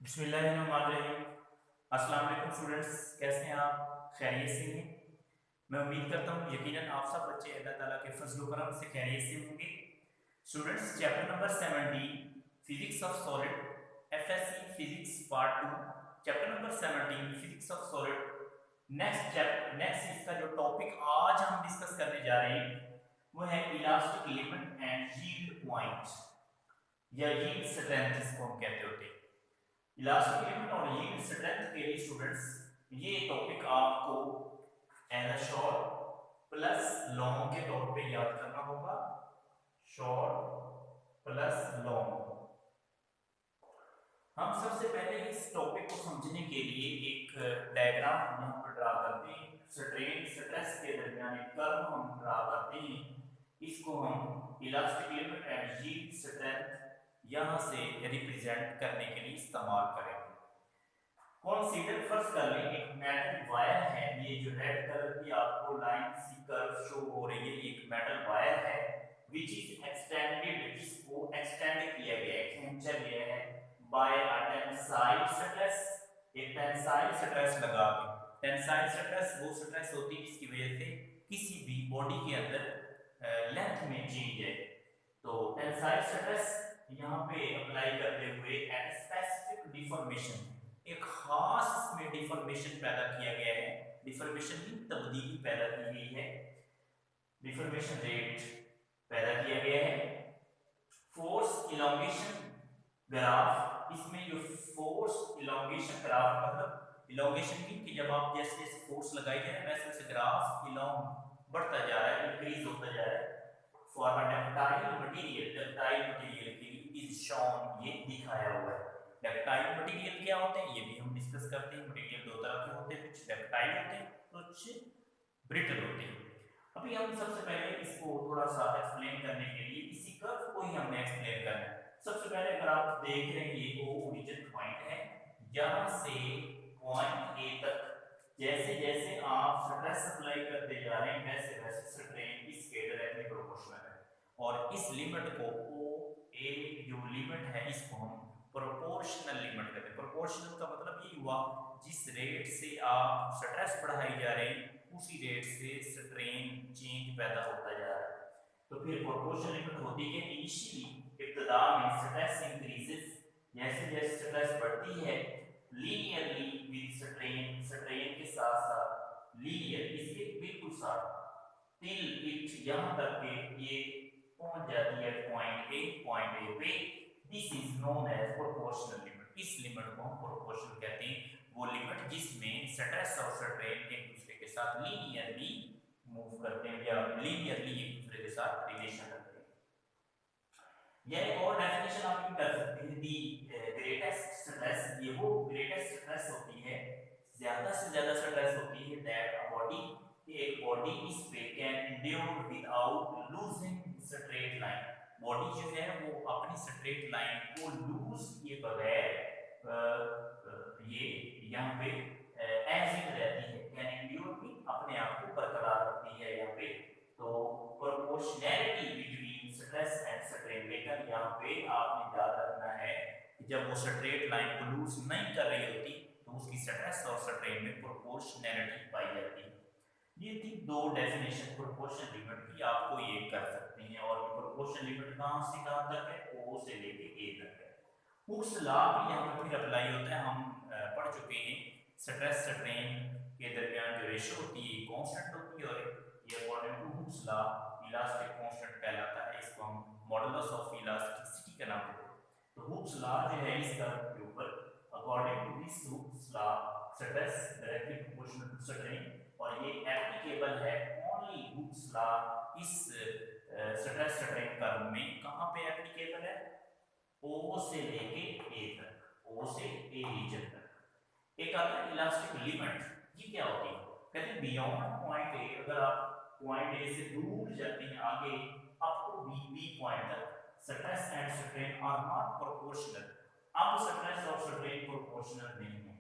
बिस्मिल्लाहिर्रहमानिर्रहीम। अस्सलाम वालेकुम स्टूडेंट्स, कैसे हैं आप? खैरियत से हैं? मैं उम्मीद करता हूँ यकीनन आप सब बच्चे अल्लाह ताला के फजल व करम से खैरियत से होंगे। Students, chapter number 17 physics of solid FSc physics part 2, chapter number 17 physics of solid. Next इसका जो टॉपिक आज हम डिस्कस करने जा रहे हैं वो है elastic limit and yield point या यील्ड स्ट्रेंथ, इसको हम कहते होते हैं। इलास्टिक लिमिट और यील्ड स्ट्रेंथ के लिए स्टूडेंट्स ये टॉपिक आपको as a short plus long के तौर पे याद करना होगा। Short plus long. हम सबसे पहले इस टॉपिक को समझने के लिए एक डायग्राम हम यहाँ पर ड्रा करते हैं। स्ट्रेन स्ट्रेस के दरमियान एक कर्व हम ड्रा करते हैं। इसको हम elastic limit and yield strength यहाँ से रिप्रेजेंट करने के लिए इस्तेमाल करेंगे। कंसीडर फर्स्ट कर लें एक मेटल वायर है। ये जो रेड कलर की आपको लाइन सी कर्व शो हो रही है, एक मेटल वायर है विच इज एक्सटेंडेड, जिसको एक्सटेंड किया गया है, खींचा गया है बाय अ टेंसाइल स्ट्रेस। एक टेंसाइल स्ट्रेस लगा के, टेंसाइल स्ट्रेस वो स्ट्रेस होती है जिसकी वजह से किसी भी बॉडी के अंदर लेंथ में चेंज है। तो टेंसाइल स्ट्रेस यहाँ पे अप्लाई करते हुए एट स्पेसिफिक डिफॉर्मेशन, एक खास इसमें डिफॉर्मेशन पैदा किया गया है। डिफॉर्मेशन की तब्दीली पैदा की गई है, डिफॉर्मेशन रेट पैदा किया गया है। फोर्स इलोंगेशन ग्राफ, इसमें जो फोर्स इलोंगेशन ग्राफ मतलब इलोंगेशन की कि जब आप जैसे जैसे फोर्स लगाई जाए वैसे वैसे ग्राफ इलोंग बढ़ता जा रहा है, इंक्रीज होता जा रहा है। For a ductile material, ductile material के लिए इज शोन, ये दिखाया हुआ है। डक्टाइल मटेरियल क्या होते हैं ये भी हम डिस्कस करते हैं। मटेरियल दो तरह के होते हैं, कुछ डक्टाइल होते हैं, कुछ ब्रिटल होते हैं। अभी हम सबसे पहले इसको थोड़ा सा एक्सप्लेन करने के लिए इसी कर्व को ही हमने एक्सप्लेन करना है। सबसे पहले अगर आप देख रहे हैं ये ओरिजिन पॉइंट है, यहां से पॉइंट ए तक जैसे जैसे आप स्ट्रेस अप्लाई करते जा रहे हैं वैसे वैसे स्ट्रेन इसके डायरेक्टली प्रोपोर्शनल है। और इस लिमिट को ओ ए जो लिमिट है इसको हम प्रोपोर्शनल लिमिट कहते हैं। प्रोपोर्शनल का मतलब ये हुआ जिस रेट से आप स्ट्रेस बढ़ाई जा रहे हैं उसी रेट से स्ट्रेन चेंज पैदा होता जा रहा है। तो फिर प्रोपोर्शनल लिमिट होती है कि इनिशियली इब्तिदा में स्ट्रेस इंक्रीजेस, जैसे जैसे स्ट्रेस बढ़ती है लीनियरली विद स्ट्रेन, स्ट्रेन के साथ साथ लीनियर इसके बिल्कुल साथ टिल इट यहां तक के ये पहुंच जाती है पॉइंट ए पे। This is known as proportional limit. इस लिमिट को हम प्रोपोर्शनल कहते हैं, वो लिमिट जिसमें स्ट्रेस और स्ट्रेन एक दूसरे के साथ लीनियरली मूव करते हैं या लीनियरली एक दूसरे के साथ रिलेशन रखते हैं। यह एक और डेफिनेशन आप भी कर सकते हैं, दी ग्रेटेस्ट स्ट्रेस, ये वो ग्रेटेस्ट स्ट्रेस होती है, ज्यादा से ज्यादा स्ट्रेस होती है दैट अ बॉडी, एक बॉडी इस पे can endure without losing straight line. Body जो है वो अपनी स्ट्रेट लाइन को लूज किए बगैर ये यहाँ पे एज इट रहती है, कैन एंड्योर भी अपने आप को बरकरार रखती है यहाँ पे। तो proportionality between stress and strain, लेकिन यहाँ पे आपने याद रखना है कि जब वो स्ट्रेट लाइन को लूज नहीं कर रही होती तो उसकी स्ट्रेस और स्ट्रेन में प्रोपोर्शनैलिटी पाई जाती है। ये थी दो डेफिनेशन प्रोपोर्शन लिमिट की, आपको ये कर सकते हैं। और प्रोपोर्शन लिमिट कहाँ से कहाँ तक है, ओ से लेके ए तक है। हुक्स लॉ भी यहाँ पर फिर अप्लाई होता है, हम पढ़ चुके हैं। स्ट्रेस स्ट्रेन के दरमियान जो रेशो होती है कांस्टेंट होती है और ये according to Hooke's law elastic constant कहलाता है। इसको हम मॉडुलस ऑफ इलास्टिसिटी का नाम देते हैं। तो हुक्स लॉ जो है इस कर्व के ऊपर according to this Hooke's law stress directly proportional to strain, और ये एप्लीकेबल है ओनली हुक्स लॉ इस स्ट्रेस स्ट्रेन कर्व में। कहाँ पे एप्लीकेबल है, ओ से लेके ए तक, ओ से ए रीजन तक। एक आता है इलास्टिक लिमिट, ये क्या होती है, कहते हैं बियॉन्ड पॉइंट ए, अगर आप पॉइंट ए से दूर जाते हैं आगे up to B, B point तक stress and strain are not proportional. अब स्ट्रेस और स्ट्रेन प्रोपोर्शनल नहीं है,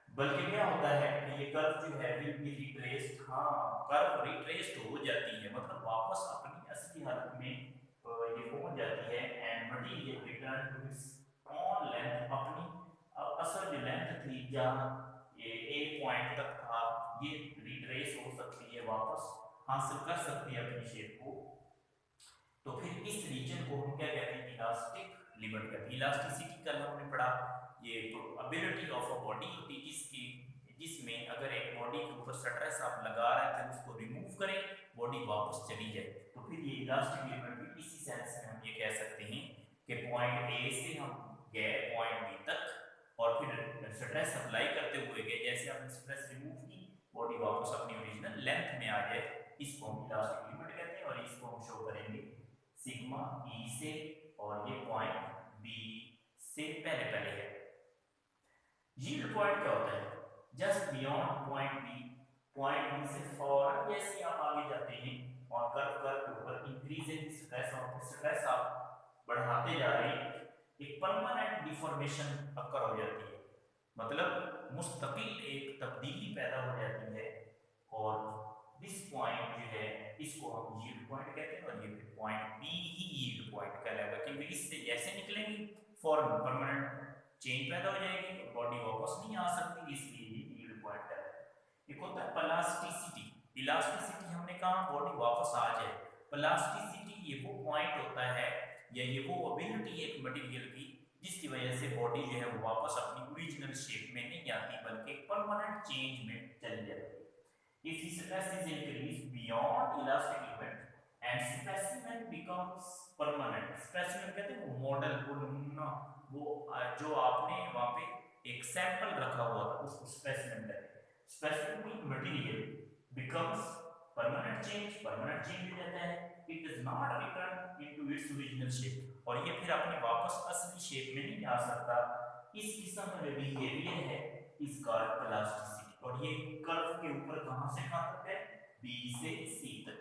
बल्कि क्या होता है कि ये कर्व जो है विल बी रिट्रेस्ड, हाँ कर्व रिट्रेस्ड हो जाती है, मतलब वापस अपनी असली हालत में ये पहुंच जाती है। And material return to its own length जहाँ ये ए पॉइंट तक था ये रिट्रेस हो सकती है, वापस हासिल कर सकती है अपनी शेप को। तो फिर इस रीजन को हम क्या कहते हैं, इलास्टिक लिमिट कहते हैं। इलास्टिसिटी कल हमने पढ़ा, ये एबिलिटी ऑफ अ बॉडी होती है जिसमें अगर एक बॉडी के ऊपर स्ट्रेस आप लगा रहे थे उसको रिमूव करें, बॉडी वापस चली जाए। तो फिर ये इलास्टिक लिमिट भी इसी सेंस में हम ये कह सकते हैं कि पॉइंट ए से हम गए पॉइंट बी तक और फिर स्ट्रेस अप्लाई करते हुए गए, जैसे हमने स्ट्रेस रिमूव की बॉडी वापस अपनी ओरिजिनल लेंथ में आ जाए, इसको हम इलास्टिक लिमिट कहते हैं। और इसको हम शो करेंगे सिग्मा ई से, और ये पॉइंट बी से पहले पहले है। यील्ड पॉइंट क्या होता है, जस्ट बियॉन्ड पॉइंट बी से फौरन जैसे आप आगे जाते हैं और कर्व के ऊपर इंक्रीजिंग स्ट्रेस और स्ट्रेस आप बढ़ाते जा रहे हैं, एक परमानेंट डिफॉर्मेशन अकर हो जाती है, मतलब मुस्तकिल एक तब्दीली पैदा हो जाती है। और दिस पॉइंट जो है इसको हम यील्ड पॉइंट कहते हैं, और ये पॉइंट बी ही यील्ड पॉइंट कहलाएगा, क्योंकि इससे जैसे निकलेंगे फौरन परमानेंट चेंज पैदा हो जाएगी, बॉडी वापस नहीं आ सकती, इसलिए ये यील्ड पॉइंट है। एक होता है प्लास्टिसिटी। इलास्टिसिटी हमने कहा बॉडी वापस आ जाए, प्लास्टिसिटी ये वो पॉइंट होता है या ये वो एबिलिटी एक मटेरियल की जिसकी वजह से बॉडी जो है वो वापस अपनी ओरिजिनल शेप में नहीं आती बल्कि परमानेंट चेंज में चली जाती है। If the stress is increased beyond elastic limit and specimen becomes permanent, specimen कहते हैं वो मॉडल, वो नमूना, वो जो आपने वहाँ पे एक सैंपल रखा हुआ था उसको स्पेसिमेन कहते हैं। Specimen mean material becomes permanent change हो जाता है, it does not return into its original shape, और ये फिर अपने वापस असली शेप में नहीं आ सकता। इस किस्म का जो बिहेवियर है इस कॉल्ड प्लास्टिसिटी, और ये कर्व के ऊपर कहां से कहां तक है, बी से सी तक।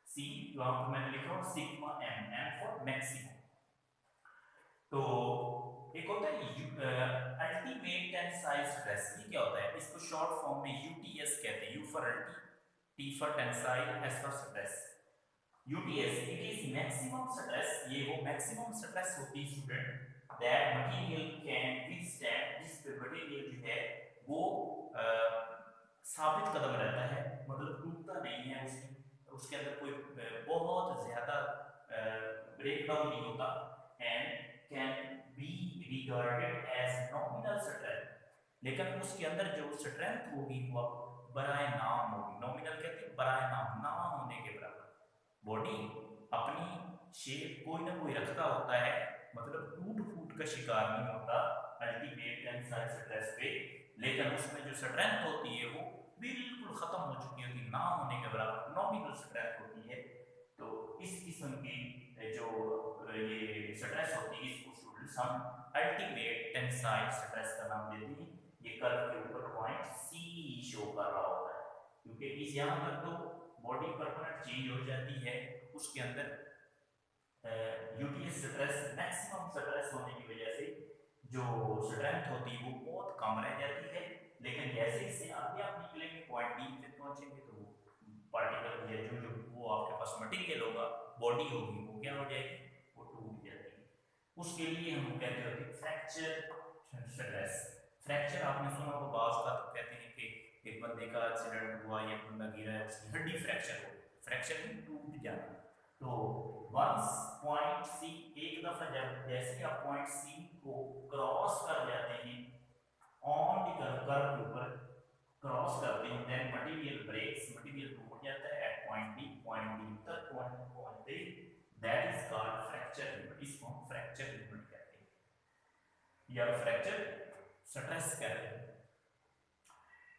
सी वहां पर मैंने लिखा है sigma M, M for maximum. तो एक होता है अल्टीमेट टेंसाइल स्ट्रेस, ये क्या होता है, इसको शॉर्ट फॉर्म में यूटीएस कहते हैं, you for अल्टी, T for tensile, S for stress. UTS it is maximum stress, ये वो मैक्सिमम स्ट्रेस होती है student that material can withstand, जिस पे मटेरियल जो है वो साबित कदम रहता है, मतलब टूटता नहीं है, उसके अंदर कोई बहुत ज्यादा ब्रेकडाउन नहीं होता, and can be regarded as nominal strength, लेकिन उसके अंदर जो स्ट्रेंथ होगी वो बराए नाम होगी। नॉमिनल कहते हैं बराए नाम, ना होने के बराबर। बॉडी अपनी शेप कोई ना कोई रखता होता है, मतलब टूट फूट का शिकार नहीं होता अल्टीमेट टेंसाइल स्ट्रेस पे, लेकिन उसमें जो स्ट्रेंथ होती है वो बिल्कुल खत्म हो चुकी होती है, ना होने के बराबर नॉमिनल स्ट्रेंथ होती है। तो इस किस्म की जो ये स्ट्रेस होती है इसको स्टूडेंट्स हम अल्टीमेट टेंसाइल स्ट्रेस का नाम देते हैं। ये कर्व के ऊपर पॉइंट सी शो कर रहा होता है, क्योंकि इस यहाँ तक तो बॉडी परमानेंट चेंज हो जाती है, उसके अंदर यूटीएस स्ट्रेस मैक्सिमम स्ट्रेस होने की वजह से जो स्ट्रेंथ होती है वो बहुत कम रह जाती है, लेकिन जैसे इससे आगे आप निकलेंगे पॉइंट डी पे पहुंचेंगे तो पार्टिकल या जो वो आपके पास मटेरियल होगा, बॉडी होगी, वो क्या हो जाएगी, वो टूट जाती है। उसके लिए हम कहते होते हैं फ्रैक्चर स्ट्रेस। फ्रैक्चर आपने सुना तो बाज का तो कहते हैं कि एक बंदे का एक्सीडेंट हुआ या बंदा गिरा है उसकी हड्डी फ्रैक्चर हो, फ्रैक्चर में टूट जाना। तो वंस पॉइंट सी, एक दफा जब जैसे आप पॉइंट सी को क्रॉस कर जाते हैं ऑन द कर्व के ऊपर क्रॉस करते हैं, देन मटेरियल ब्रेक्स, मटेरियल टूट जाता है एट पॉइंट डी तक पहुंचते, that is called fracture limit. इसको हम फ्रैक्चर लिमिट कहते हैं या फ्रैक्चर स्ट्रेस कहते हैं।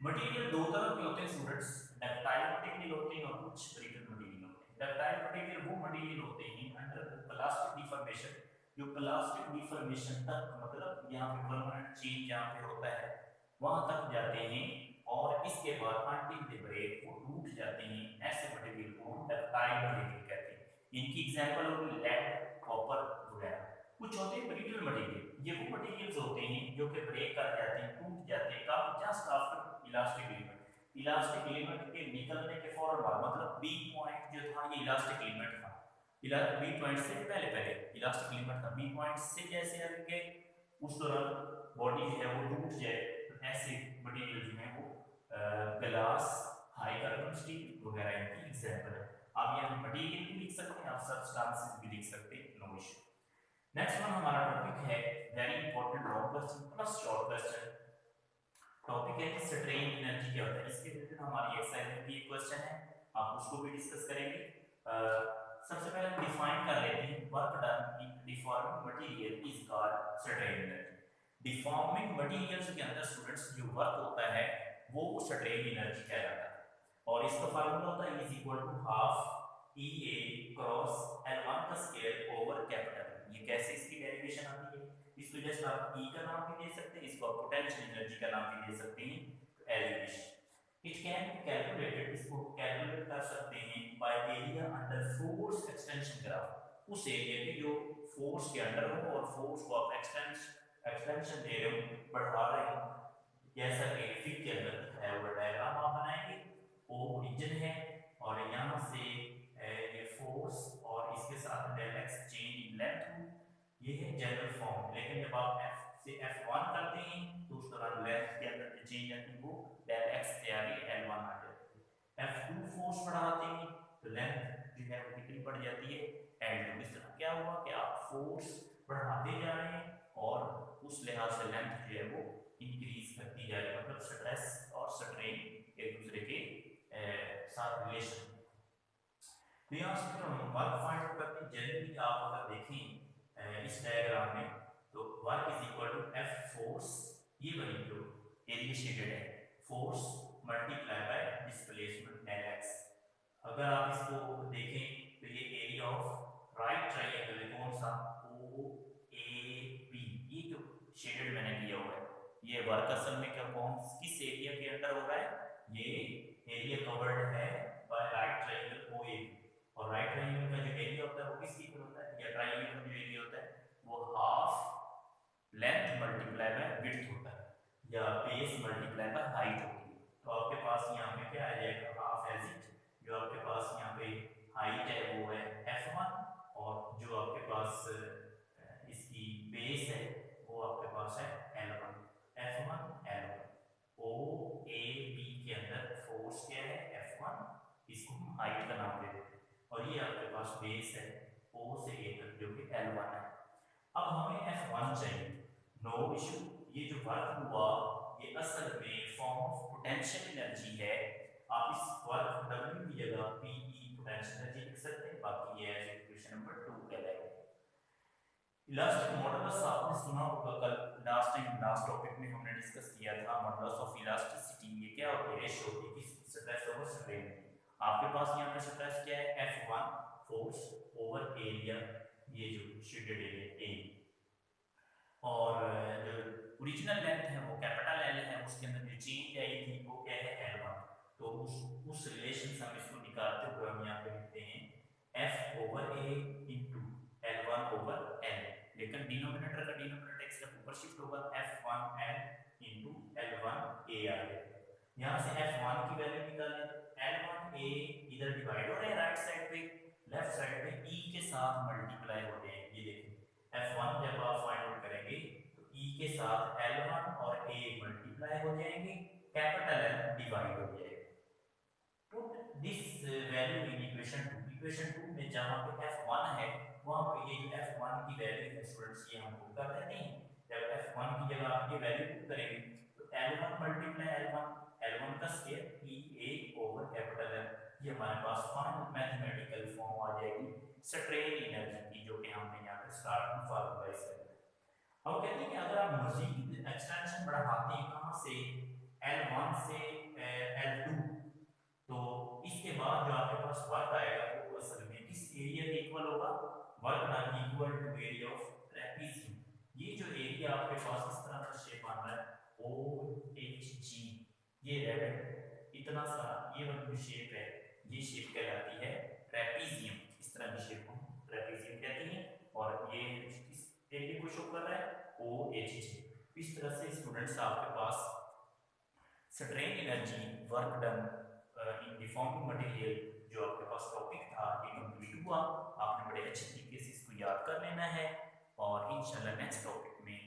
मटेरियल दो तरह के होते हैं स्टूडेंट्स, डक्टाइल मटेरियल होते हैं और कुछ ब्रिटल मटेरियल होते हैं। डक्टाइल मटेरियल वो मटेरियल होते हैं अंडर प्लास्टिक डिफॉर्मेशन, जो प्लास्टिक डिफॉर्मेशन तक, मतलब यहाँ पे परमानेंट चेंज जहाँ पे होता है वहां तक जाते हैं, और इसके बाद अंटिल दे ब्रेक वो टूट जाते हैं। ऐसे मटेरियल को हम डक्टाइल मटेरियल कहते हैं। इनकी एग्जांपल होगी लेड, कॉपर वगैरह। कुछ होते हैं ब्रिटल मटेरियल, ये वो मटेरियल्स होते हैं जो कि ब्रेक कर जाते हैं, टूट जाते हैं कब, just after elastic limit. Elastic limit के निकलने के फौरन बाद, मतलब बी पॉइंट जो था ये इलास्टिक लिमिट था, बी पॉइंट से पहले पहले इलास्टिक लिमिट था, बी पॉइंट से जैसे आगे उस दौरान बॉडी जो है वो टूट जाए, तो ऐसे मटेरियल जो है वो ग्लास, हाई कार्बन स्टील वगैरह इनकी एग्जाम्पल है। आप यहाँ मटेरियल भी लिख सकते हैं, आप सब्सटेंसेस भी लिख सकते हैं, नो इशू। नेक्स्ट वन हमारा टॉपिक है very important long question plus short question. Topic है कि स्ट्रेन एनर्जी क्या होता है, इसके रिलेटेड हमारी एक्सरसाइज में भी एक क्वेश्चन है, आप उसको भी डिस्कस करेंगे। सबसे पहले हम डिफाइन कर लेते हैं work done in deforming material is called strain energy. Deforming materials के अंदर स्टूडेंट्स जो वर्क होता है वो स्ट्रेन एनर्जी कहलाता है, और इसका फार्मूला होता है is equal to half E A cross L1 का स्क्वायर ओवर कैपिटल। ये कैसे इसकी डेरिवेशन आती है, इसको जस्ट आप ई का नाम भी दे सकते हैं, इसको आप पोटेंशियल एनर्जी का नाम भी दे सकते हैं, as you wish. It can be calculated, इसको कैलकुलेट कर सकते हैं by area under force extension graph. उस एरिया के जो फोर्स के अंडर हो और फोर्स को आप एक्सटेंशन दे रहे हो, बढ़ा रहे हो, जैसा कि फिगर के अंदर दिखाया हुआ डायग्राम आप बनाएंगे। वो ओरिजिन है और यहाँ से ये फोर्स और इसके साथ del X change in length, ये है जनरल फॉर्म। लेकिन जब आप f से f1 करते हैं तो उस दौरान लेंथ के अंदर जो चेंज आती है वो डेल x से आगे L1 आ जाती है। f2 फोर्स बढ़ाते हैं तो लेंथ जो है वो कितनी बढ़ जाती है, L2। इस तरह क्या हुआ कि आप फोर्स बढ़ाते जा रहे हैं और उस लिहाज से लेंथ जो है वो इंक्रीज करती जा रही है, मतलब स्ट्रेस और स्ट्रेन एक दूसरे के साथ रिलेशन। तो यहाँ से हम वर्क फाइंड आउट करते हैं। जनरली आप अगर देखें इस डायग्राम में तो work is equal to F force, ये वाली जो एरिया शेडेड है, force multiply by displacement L X. अगर आप इसको देखें तो ये एरिया ऑफ राइट ट्रायंगल है, कौन सा, ओ ए बी, ये जो शेडेड मैंने किया हुआ है, ये वर्क असल में क्या कौन किस एरिया के अंदर हो रहा है, ये एरिया कवर्ड है by right triangle O A B. और राइट ट्रायंगल का जो एरिया होता है वो किस इक्वल होता है, या ट्रायंगल का जो एरिया होता है वो half length multiply by width होता है, या बेस मल्टीप्लाई बाय हाइट होती है। तो आपके पास यहाँ पे क्या आ जाएगा, हाफ एज इट, जो आपके पास यहाँ पे हाइट है वो है f1, और जो आपके पास इसकी बेस है वो आपके पास है L1, f1 L1। O A B के अंदर फोर्स क्या है f1, इसको हम हाइट का नाम दे देते हैं, और ये आपके पास बेस है O से A तक जो कि L1 है। अब हमें F1 चाहिए, नो इशू। ये जो वर्क हुआ ये असल में फॉर्म ऑफ पोटेंशियल एनर्जी है। आप इस वर्क W की जगह PE पोटेंशियल एनर्जी लिख सकते हैं, बाकी ये है इक्वेशन नंबर 2 कहलाएगा। इलास्टिक मॉडुलस आपने सुना होगा, कल लास्ट टॉपिक में हमने डिस्कस किया था मॉडुलस ऑफ इलास्टिसिटी। ये क्या होती है, रेशियो होती है स्ट्रेस ओवर स्ट्रेन। आपके पास यहाँ पे स्ट्रेस क्या है, F1 फोर्स ओवर एरिया, ये जो शेडेड एरिया A, और जो ओरिजिनल लेंथ है वो कैपिटल L है, उसके अंदर जो चेंज आई थी वो क्या है L1। तो उस रिलेशन से हम इसको निकालते हुए हम यहाँ पे लिखते हैं F over A into L1 over L, लेकिन डिनोमिनेटर का डिनोमिनेटर एक स्टेप ऊपर शिफ्ट होगा, F1 L into L1 A आ जाएगा। यहाँ से F1 की वैल्यू निकालने तो L1 A इधर डिवाइड हो रहे हैं राइट साइड पे, लेफ्ट साइड पे E के साथ मल्टीप्लाई होते हैं। ये देखिए F1 जब आप फाइंड आउट करेंगे तो E के साथ L1 और A मल्टीप्लाई हो जाएंगे, कैपिटल L डिवाइड हो जाएगा। Put this value in equation 2। Equation 2 में जहां पे F1 है वहां पे ये जो F1 की वैल्यू है स्टूडेंट्स, ये हम पुट कर देते हैं। जब F1 की जगह आप ये वैल्यू पुट करेंगे तो L1 मल्टीप्लाई L1 का square EA over capital L, ये हमारे पास फाइनल मैथमेटिकल फॉर्म आ जाएगी स्ट्रेन एनर्जी की, जो कि हमने यहाँ पे स्टार्ट में फॉर्मुलाइज कर दिया। अब कहते हैं कि अगर आप मजीद एक्सटेंशन बढ़ाते हैं कहाँ से, L1 से L2, तो इसके बाद जो आपके पास वर्क आएगा वो असल में किस एरिया के इक्वल होगा, work done equal to area of trapezium. ये जो एरिया आपके पास इस तरह का शेप बन रहा है OHG, ये रेड इतना सा ये वाली शेप है, ये शेप कहलाती है ट्रेपीजियम। इस तरह की शेप को ट्रेपीजियम कहते हैं, और ये इस एरिया को शो कर रहा है OHG। इस तरह से स्टूडेंट्स आपके पास strain energy work done in deforming material जो आपके पास टॉपिक था ये कंप्लीट हुआ। आपने बड़े अच्छे तरीके से इसको याद कर लेना है, और इंशाल्लाह नेक्स्ट टॉपिक में